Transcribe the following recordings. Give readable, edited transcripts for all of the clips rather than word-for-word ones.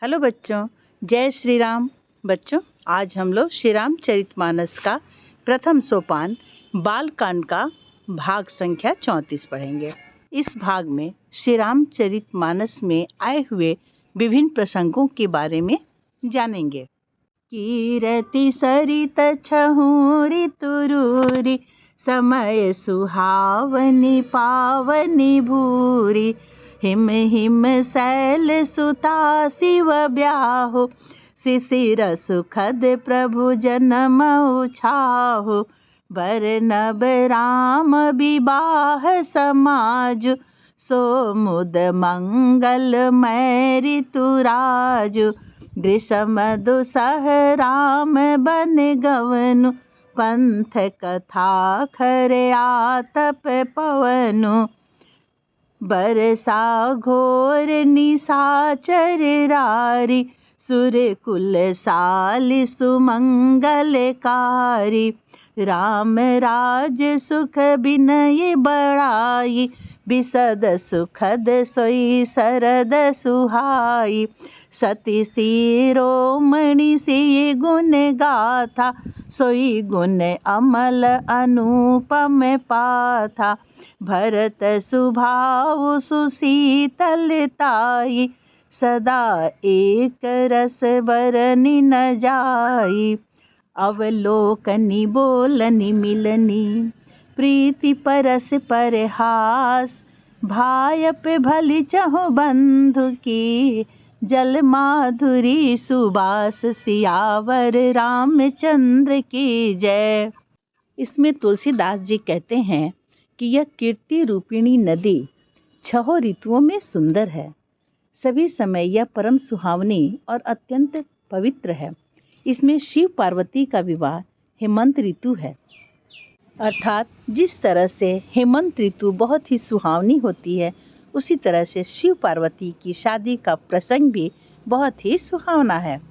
Hello बच्चों, जय श्री राम। बच्चों, आज हम लोग श्री रामचरितमानस का प्रथम सोपान बालकांड का भाग संख्या 34 पढ़ेंगे। इस भाग में श्री रामचरितमानस में आए हुए विभिन्न प्रसंगों के बारे में जानेंगे। कीरति सरित छहु ऋतुरूरी, समय सुहावनी पावनी भूरी। हिम हिम शैल सुता शिव ब्याहु, शिशिर सुखद प्रभु जन्म छाहु। बर नब राम विवाह समाजु, सो मुद मंगल मैं ऋतुराजु। ग्रीष्म दुसह राम बन गवनु, पंथ कथा खरे आतप पवनु। बरसा घोर निशाचर रारी, सुर कुल साली सुमंगलकारी। राम राज सुख बिनय बड़ाई, बिसद सुखद सोई सरद सुहाई। सती शिरोमणि सी गुण गाथा, सोई गुण अमल अनुपम पाथा। भरत सुभाव सुशीतलताई, सदा एक रस बरनि न जाई। अवलोकनि बोलनि मिलनी, प्रीति परस परहास। भायप भली चहु बंधु की, जल माधुरी सुबास। सियावर रामचंद्र की जय। इसमें तुलसीदास जी कहते हैं कि यह कीर्ति रूपिणी नदी 6 ऋतुओं में सुंदर है। सभी समय यह परम सुहावनी और अत्यंत पवित्र है। इसमें शिव पार्वती का विवाह हेमंत ऋतु है। अर्थात जिस तरह से हेमंत ऋतु बहुत ही सुहावनी होती है, उसी तरह से शिव पार्वती की शादी का प्रसंग भी बहुत ही सुहावना है।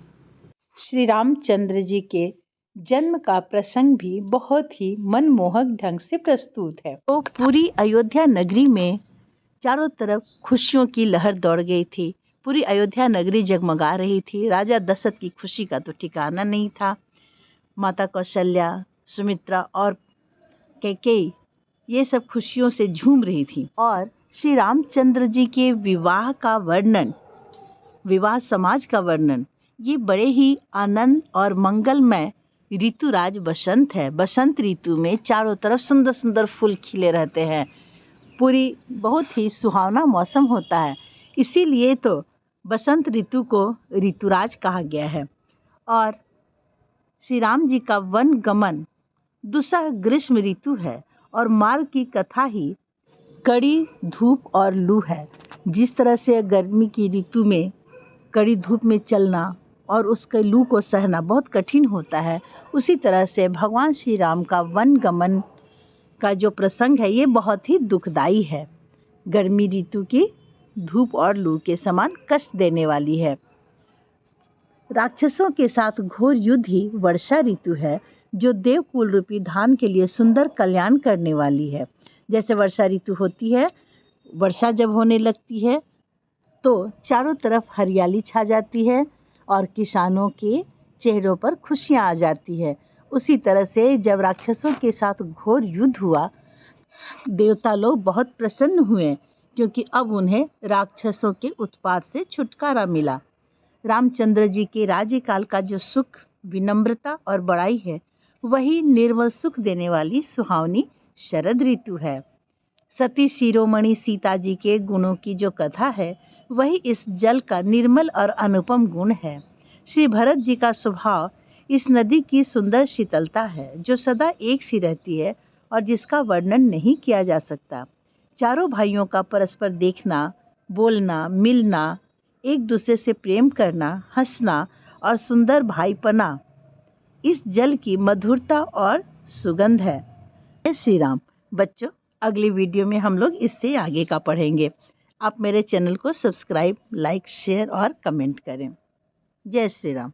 श्री रामचंद्र जी के जन्म का प्रसंग भी बहुत ही मनमोहक ढंग से प्रस्तुत है। तो पूरी अयोध्या नगरी में चारों तरफ खुशियों की लहर दौड़ गई थी। पूरी अयोध्या नगरी जगमगा रही थी। राजा दशरथ की खुशी का तो ठिकाना नहीं था। माता कौशल्या, सुमित्रा और कैकेयी ये सब खुशियों से झूम रही थी। और श्री रामचंद्र जी के विवाह का वर्णन, विवाह समाज का वर्णन, ये बड़े ही आनंद और मंगलमय ऋतुराज बसंत है। बसंत ऋतु में चारों तरफ सुंदर सुंदर फूल खिले रहते हैं। पूरी बहुत ही सुहावना मौसम होता है। इसीलिए तो बसंत ऋतु को ऋतुराज कहा गया है। और श्री राम जी का वन गमन दुसह ग्रीष्म ऋतु है और मार्ग की कथा ही कड़ी धूप और लू है। जिस तरह से गर्मी की ऋतु में कड़ी धूप में चलना और उसके लू को सहना बहुत कठिन होता है, उसी तरह से भगवान श्री राम का वन गमन का जो प्रसंग है ये बहुत ही दुखदाई है। गर्मी ऋतु की धूप और लू के समान कष्ट देने वाली है। राक्षसों के साथ घोर युद्ध ही वर्षा ऋतु है, जो देवकुल रूपी धाम के लिए सुंदर कल्याण करने वाली है। जैसे वर्षा ऋतु होती है, वर्षा जब होने लगती है तो चारों तरफ हरियाली छा जाती है और किसानों के चेहरों पर खुशियाँ आ जाती है। उसी तरह से जब राक्षसों के साथ घोर युद्ध हुआ, देवता लोग बहुत प्रसन्न हुए, क्योंकि अब उन्हें राक्षसों के उत्पात से छुटकारा मिला। रामचंद्र जी के राज्यकाल का जो सुख, विनम्रता और बड़ाई है, वही निर्मल सुख देने वाली सुहावनी शरद ऋतु है। सती शिरोमणि सीता जी के गुणों की जो कथा है, वही इस जल का निर्मल और अनुपम गुण है। श्री भरत जी का स्वभाव इस नदी की सुंदर शीतलता है, जो सदा एक सी रहती है और जिसका वर्णन नहीं किया जा सकता। चारों भाइयों का परस्पर देखना, बोलना, मिलना, एक दूसरे से प्रेम करना, हंसना और सुंदर भाईपना, इस जल की मधुरता और सुगंध है। जय श्री राम। बच्चों, अगली वीडियो में हम लोग इससे आगे का पढ़ेंगे। आप मेरे चैनल को सब्सक्राइब, लाइक, शेयर और कमेंट करें। जय श्री राम।